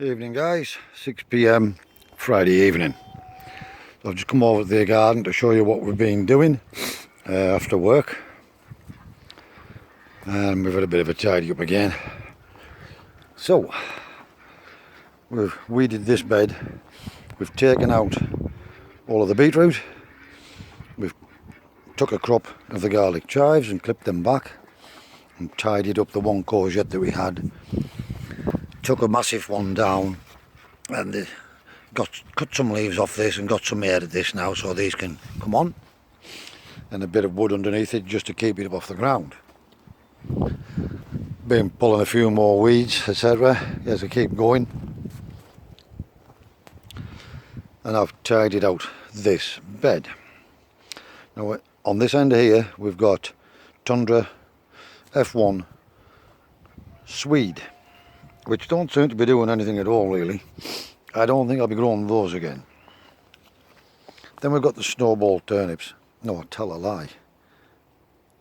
Evening guys, 6 p.m. Friday evening. I've just come over to the garden to show you what we've been doing after work, and we've had a bit of a tidy up again. So we've weeded this bed, we've taken out all of the beetroot, we've took a crop of the garlic chives and clipped them back and tidied up the one courgette that we had. Took a massive one down and cut some leaves off this and got some air at this now so these can come on, and a bit of wood underneath it just to keep it up off the ground. Been pulling a few more weeds, etc. as I keep going, and I've tidied out this bed. Now on this end here we've got Tundra F1 Swede, which don't seem to be doing anything at all really. I don't think I'll be growing those again. Then we've got the snowball turnips. No, I tell a lie.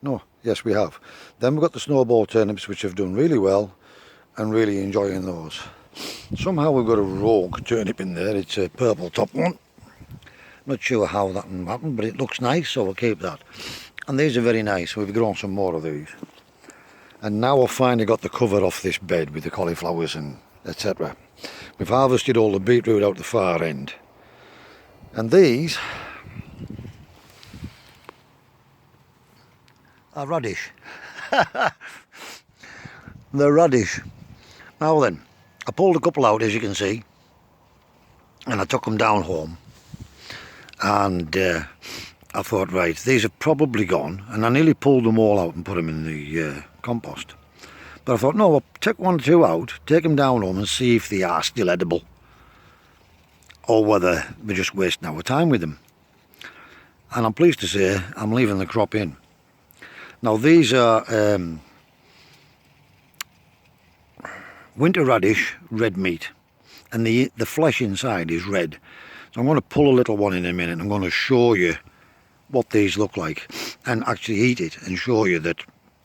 No, yes we have. Then we've got the snowball turnips, which have done really well and really enjoying those. Somehow we've got a rogue turnip in there. It's a purple top one. Not sure how that happened, but it looks nice, so we'll keep that. And these are very nice. We've grown some more of these. And now I've finally got the cover off this bed with the cauliflowers and etc. We've harvested all the beetroot out the far end. And these are radish. The radish. Now then, I pulled a couple out, as you can see, and I took them down home. And I thought, right, these have probably gone, and I nearly pulled them all out and put them in the compost. But I thought, no, I'll take one or two out, take them down home and see if they are still edible, or whether we're just wasting our time with them. And I'm pleased to say I'm leaving the crop in. Now these are winter radish, red meat, and the flesh inside is red. So I'm going to pull a little one in a minute. I'm going to show you what these look like and actually eat it and show you that,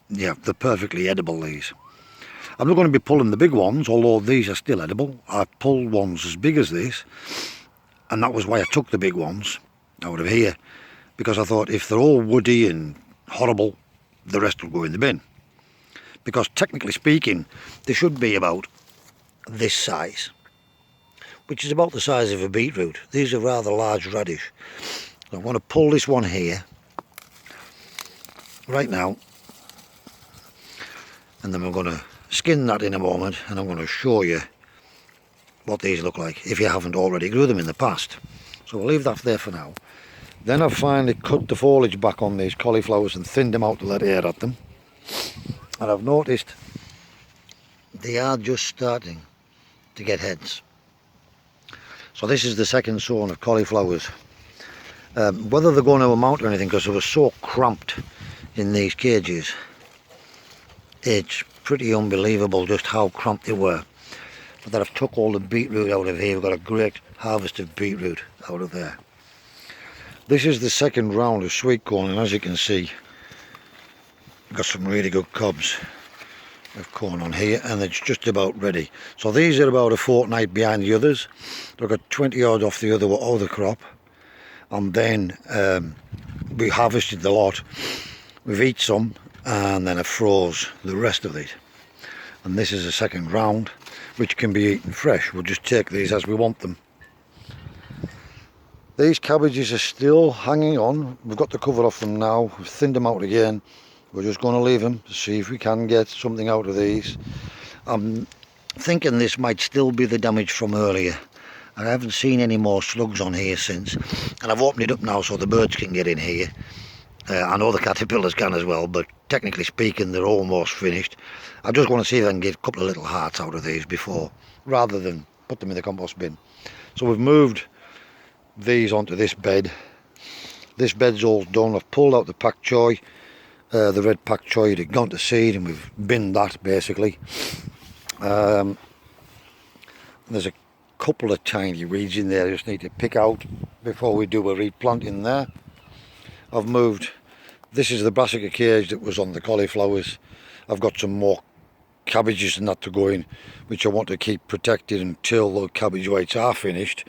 yeah, they're perfectly edible, these. I'm not going to be pulling the big ones, although these are still edible. I pulled ones as big as this, and that was why I took the big ones out of here, because I thought if they're all woody and horrible, the rest will go in the bin. Because technically speaking, they should be about this size, which is about the size of a beetroot. These are rather large radish. So I'm going to pull this one here right now, and then we're going to skin that in a moment, and I'm going to show you what these look like if you haven't already grew them in the past. So we'll leave that there for now. Then I've finally cut the foliage back on these cauliflowers and thinned them out to let air at them, and I've noticed they are just starting to get heads. So this is the second sown of cauliflowers. Whether they're going to amount to anything, because they were so cramped in these cages, it's pretty unbelievable just how cramped they were. But that I've took all the beetroot out of here. We've got a great harvest of beetroot out of there. This is the second round of sweet corn, and as you can see, we've got some really good cobs of corn on here, and it's just about ready. So these are about a fortnight behind the others. They've got 20 odd off the other crop, and then we harvested the lot. We've eaten some, and then I froze the rest of it. And this is a second round, which can be eaten fresh. We'll just take these as we want them. These cabbages are still hanging on. We've got the cover off them now. We've thinned them out again. We're just going to leave them to see if we can get something out of these. I'm thinking this might still be the damage from earlier. I haven't seen any more slugs on here since, and I've opened it up now so the birds can get in here. I know the caterpillars can as well, but technically speaking they're almost finished. I just want to see if I can get a couple of little hearts out of these before, rather than put them in the compost bin. So we've moved these onto this bed. This bed's all done. I've pulled out the pak choi, the red pak choi that had gone to seed, and we've binned that basically. There's a couple of tiny weeds in there I just need to pick out before we do a replanting there. I've moved, this is the brassica cage that was on the cauliflowers. I've got some more cabbages and that to go in, which I want to keep protected until the cabbage whites are finished.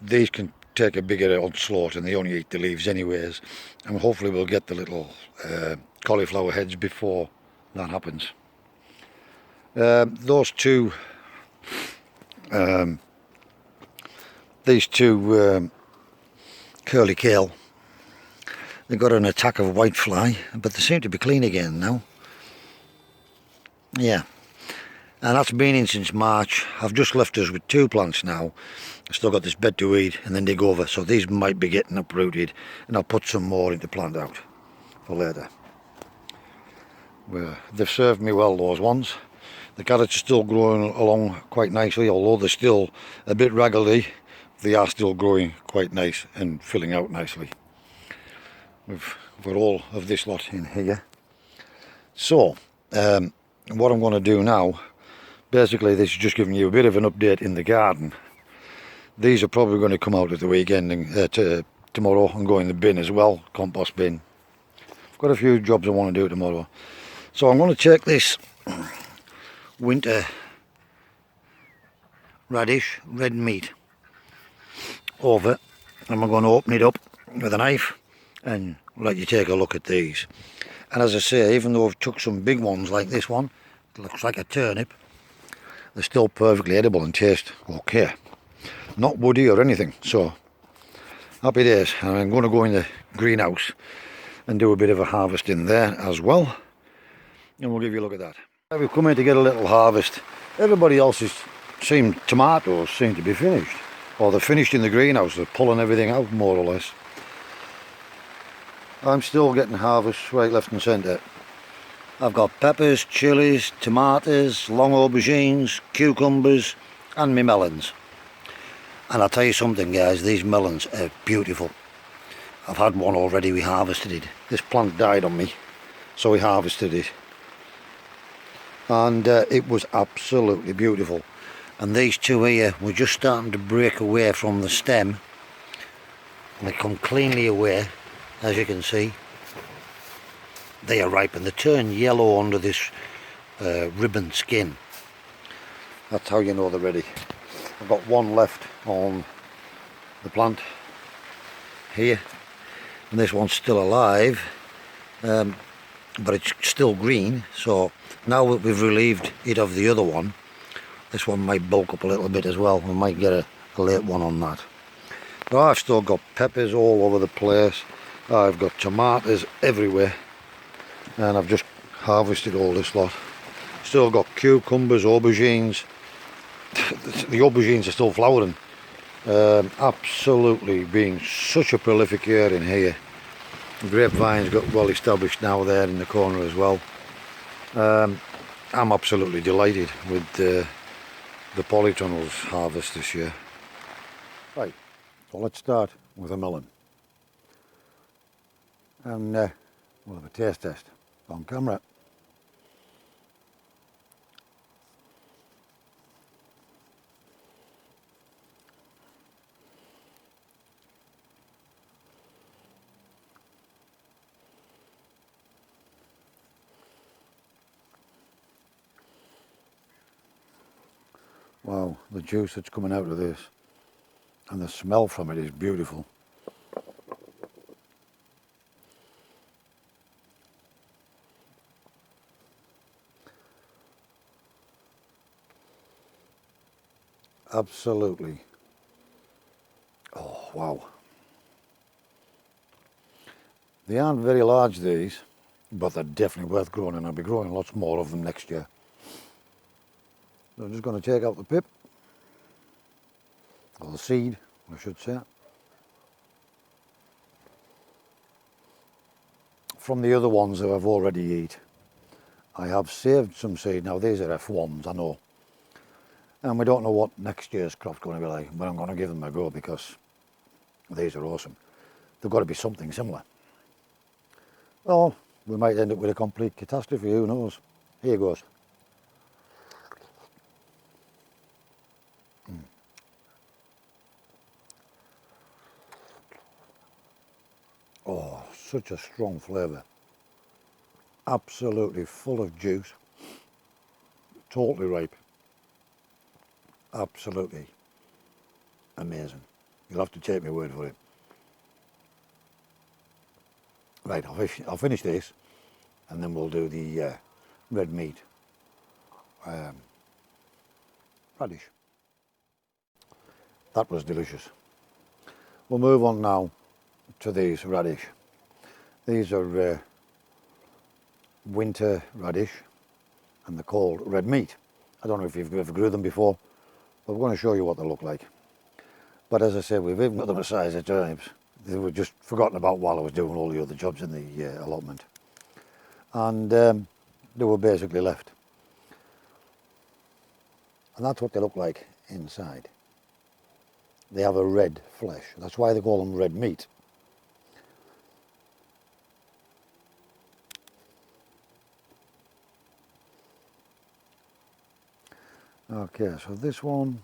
These can take a bigger onslaught and they only eat the leaves anyways, and hopefully we'll get the little cauliflower heads before that happens. These two curly kale, they got an attack of whitefly, but they seem to be clean again now. Yeah, and that's been in since March. I've just left us with 2 plants now. I've still got this bed to weed and then dig over, so these might be getting uprooted, and I'll put some more into plant out for later. Well, they've served me well, those ones. The carrots are still growing along quite nicely, although they're still a bit raggedy. They are still growing quite nice and filling out nicely. We've got all of this lot in here. So, what I'm going to do now, basically this is just giving you a bit of an update in the garden. These are probably going to come out at the weekend and tomorrow and go in the bin as well, compost bin. I've got a few jobs I want to do tomorrow. So I'm going to take this winter radish red meat over, and I'm going to open it up with a knife and let you take a look at these. And as I say, even though I've took some big ones like this one, it looks like a turnip, they're still perfectly edible and taste okay. Not woody or anything, so happy days. And I'm going to go in the greenhouse and do a bit of a harvest in there as well, and we'll give you a look at that. We've come in to get a little harvest. Everybody else's tomatoes seem to be finished, or they're finished in the greenhouse. They're pulling everything out more or less. I'm still getting harvests right, left and centre. I've got peppers, chilies, tomatoes, long aubergines, cucumbers and my melons. And I'll tell you something guys, these melons are beautiful. I've had one already, we harvested it. This plant died on me, so we harvested it. And it was absolutely beautiful. And these two here were just starting to break away from the stem. And they come cleanly away, as you can see. They are ripe and they turn yellow under this ribbon skin. That's how you know they're ready. I've got one left on the plant here, and this one's still alive, but it's still green. So now that we've relieved it of the other one, this one might bulk up a little bit as well. We might get a late one on that. But I've still got peppers all over the place. I've got tomatoes everywhere, and I've just harvested all this lot. Still got cucumbers, aubergines. The aubergines are still flowering. Absolutely being such a prolific year in here. The grapevine's got well established now there in the corner as well. I'm absolutely delighted with the polytunnels harvest this year. Right, so let's start with a melon. And we'll have a taste test on camera. Wow, the juice that's coming out of this and the smell from it is beautiful. Absolutely. Oh wow. They aren't very large these, but they're definitely worth growing, and I'll be growing lots more of them next year. So I'm just going to take out the pip, or the seed, I should say. From the other ones that I've already eat, I have saved some seed. Now these are F1s, I know. And we don't know what next year's crop's going to be like, but I'm going to give them a go because these are awesome. They've got to be something similar. Well, we might end up with a complete catastrophe, who knows. Here goes. Oh, such a strong flavour. Absolutely full of juice. totally ripe. Absolutely amazing. You'll have to take my word for it. Right, I'll finish this and then we'll do the red meat radish. That was delicious. We'll move on now to these radish. These are winter radish and they're called red meat. I don't know if you've ever grew them before, but we're going to show you what they look like. But as I said, we've even got them a size of turnips. They were just forgotten about while I was doing all the other jobs in the allotment. And they were basically left. And that's what they look like inside. They have a red flesh. That's why they call them red meat. Okay, so this one,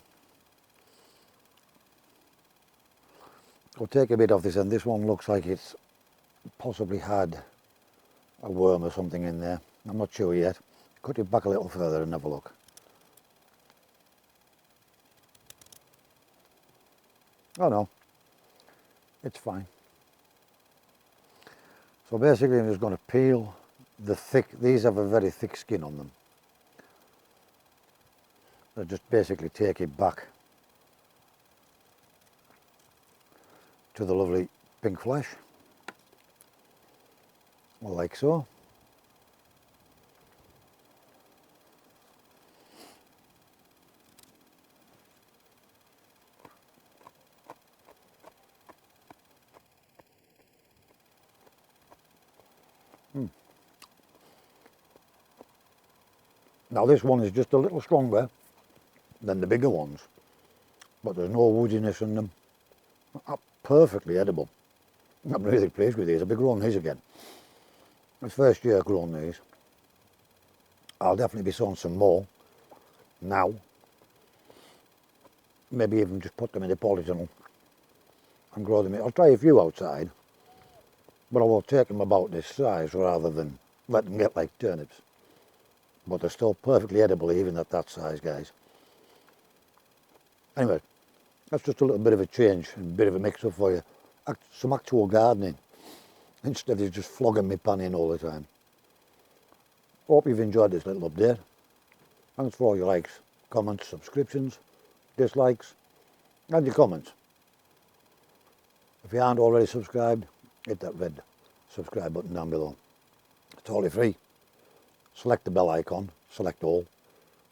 I'll take a bit off this end. This one looks like it's possibly had a worm or something in there. I'm not sure yet. Cut it back a little further and have a look. Oh no, it's fine. So basically I'm just going to peel the thick, these have a very thick skin on them. So just basically take it back to the lovely pink flesh, like so. Now this one is just a little stronger than the bigger ones, but there's no woodiness in them. Perfectly edible. I'm really pleased with these. I'll be growing these again. It's first year growing these. I'll definitely be sowing some more now. Maybe even just put them in a polytunnel and grow them. I'll try a few outside, but I will take them about this size rather than let them get like turnips. But they're still perfectly edible even at that size, guys. Anyway, that's just a little bit of a change and a bit of a mix-up for you. Some actual gardening instead of just flogging me pan in all the time. Hope you've enjoyed this little update. Thanks for all your likes, comments, subscriptions, dislikes and your comments. If you aren't already subscribed, hit that red subscribe button down below. It's totally free. Select the bell icon, select all,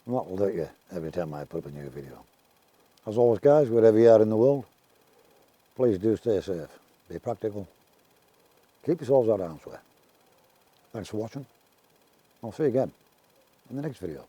and that will alert you every time I put up a new video. As always guys, wherever you are in the world, please do stay safe, be practical, keep yourselves out of harm's way. Thanks for watching. I'll see you again in the next video.